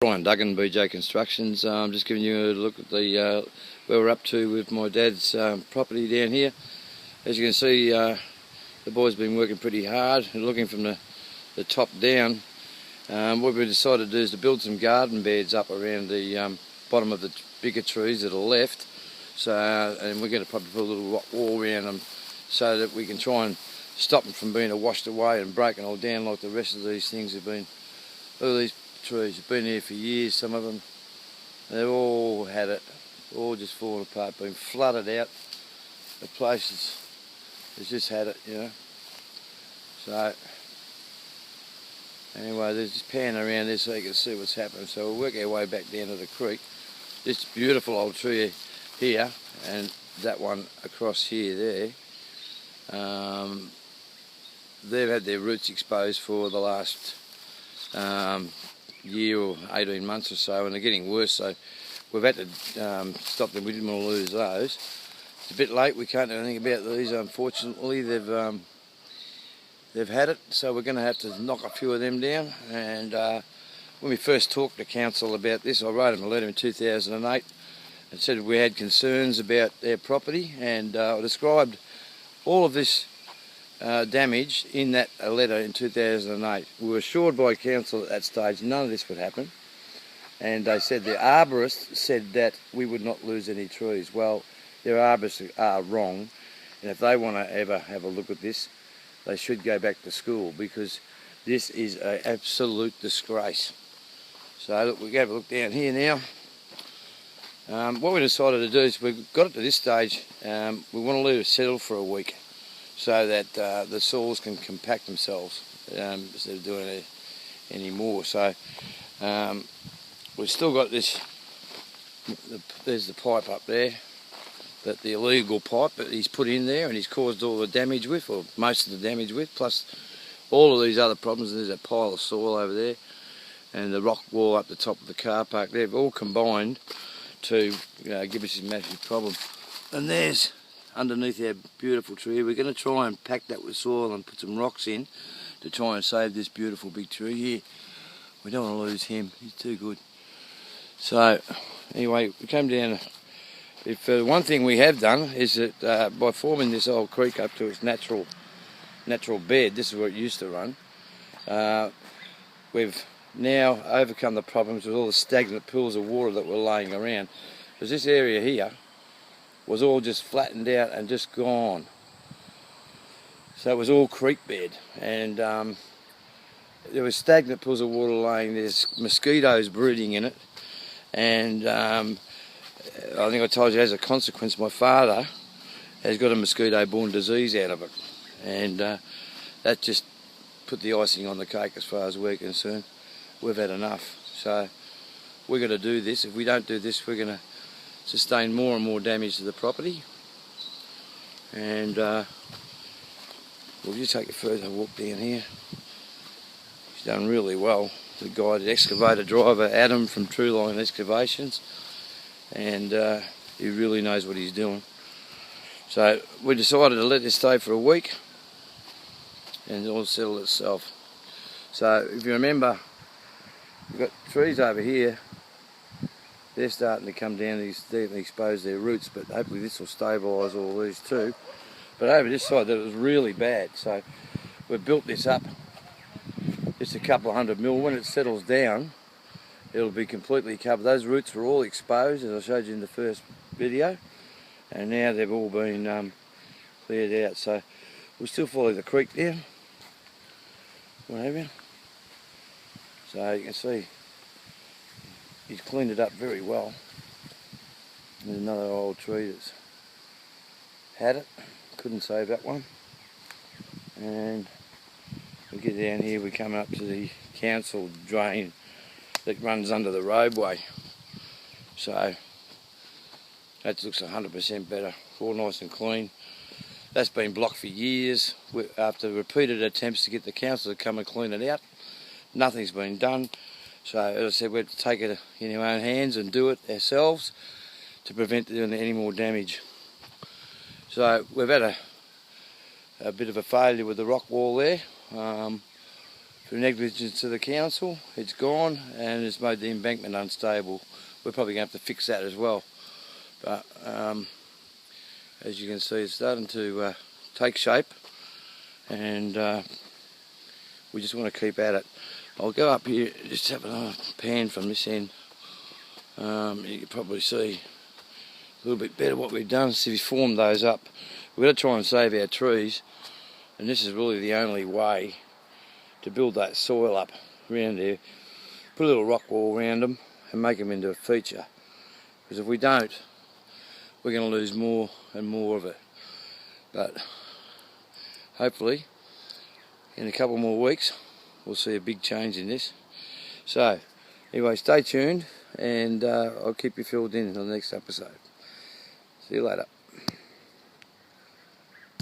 Brian Duggan, BJ Constructions. I'm just giving you a look at the where we're up to with my dad's property down here. As you can see, the boys have been working pretty hard and looking from the top down. What we decided to do is to build some garden beds up around the bottom of the bigger trees that are left. And we're going to probably put a little rock wall around them so that we can try and stop them from being washed away and broken all down like the rest of these things have been. Look at these trees, have been here for years, some of them. They've all had it, all just fallen apart, been flooded out. The place has just had it, you know. So, anyway, there's just pan around there so you can see what's happening. So we'll work our way back down to the creek. This beautiful old tree here, and that one across here there, they've had their roots exposed for the last year or 18 months or so, and they're getting worse, so we've had to stop them. We didn't want to lose those. It's a bit late, we can't do anything about these, unfortunately. They've had it, so we're going to have to knock a few of them down. And when we first talked to council about this, I wrote them a letter in 2008 and said we had concerns about their property, and I described all of this damage in that letter in 2008. We were assured by council at that stage none of this would happen, and they said the arborist said that we would not lose any trees. Well, their arborists are wrong, and if they want to ever have a look at this, they should go back to school, because this is an absolute disgrace. So look, we have a look down here now. What we decided to do is we've got it to this stage, we want to leave it settle for a week, so that the soils can compact themselves instead of doing it anymore. So we've still got this, there's the pipe up there, that the illegal pipe that he's put in there and he's caused all the damage with, or most of the damage with, plus all of these other problems. There's a pile of soil over there and the rock wall up the top of the car park. They've all combined to give us this massive problem. And there's underneath our beautiful tree. We're going to try and pack that with soil and put some rocks in to try and save this beautiful big tree here. We don't want to lose him, he's too good. So anyway, we came down. If one thing we have done is that by forming this old creek up to its natural bed, this is where it used to run, we've now overcome the problems with all the stagnant pools of water that were laying around. Because this area here was all just flattened out and just gone. So it was all creek bed, and there was stagnant pools of water laying. There's mosquitoes breeding in it, and I think I told you, as a consequence, my father has got a mosquito-borne disease out of it, and that just put the icing on the cake as far as we're concerned. We've had enough, so we're going to do this. If we don't do this, we're going to sustain more and more damage to the property, and we'll just take a further walk down here. He's done really well, the guy, the excavator driver Adam from True Line Excavations, and he really knows what he's doing. So we decided to let this stay for a week and it'll settle itself. So if you remember, we've got trees over here. They're starting to come down, they've exposed their roots, but hopefully this will stabilise all these too. But over this side, that was really bad, so we've built this up just a couple of 100 mil. When it settles down, it'll be completely covered. Those roots were all exposed, as I showed you in the first video, and now they've all been cleared out. So we'll still follow the creek down, whatever. So you can see he's cleaned it up very well. There's another old tree that's had it, couldn't save that one. And we get down here, we come up to the council drain that runs under the roadway. So that looks 100% better, all nice and clean. That's been blocked for years. After repeated attempts to get the council to come and clean it out, nothing's been done. So as I said, we have to take it in our own hands and do it ourselves to prevent doing any more damage. So we've had a bit of a failure with the rock wall there. through negligence of the council. It's gone and it's made the embankment unstable. We're probably going to have to fix that as well. But as you can see, it's starting to take shape, and we just want to keep at it. I'll go up here, just have another pan from this end. You can probably see a little bit better what we've done. See, we formed those up. We've got to try and save our trees, and this is really the only way to build that soil up around here. Put a little rock wall around them and make them into a feature, because if we don't, we're going to lose more and more of it. But hopefully in a couple more weeks we'll see a big change in this. So anyway, stay tuned, and I'll keep you filled in on the next episode. See you later.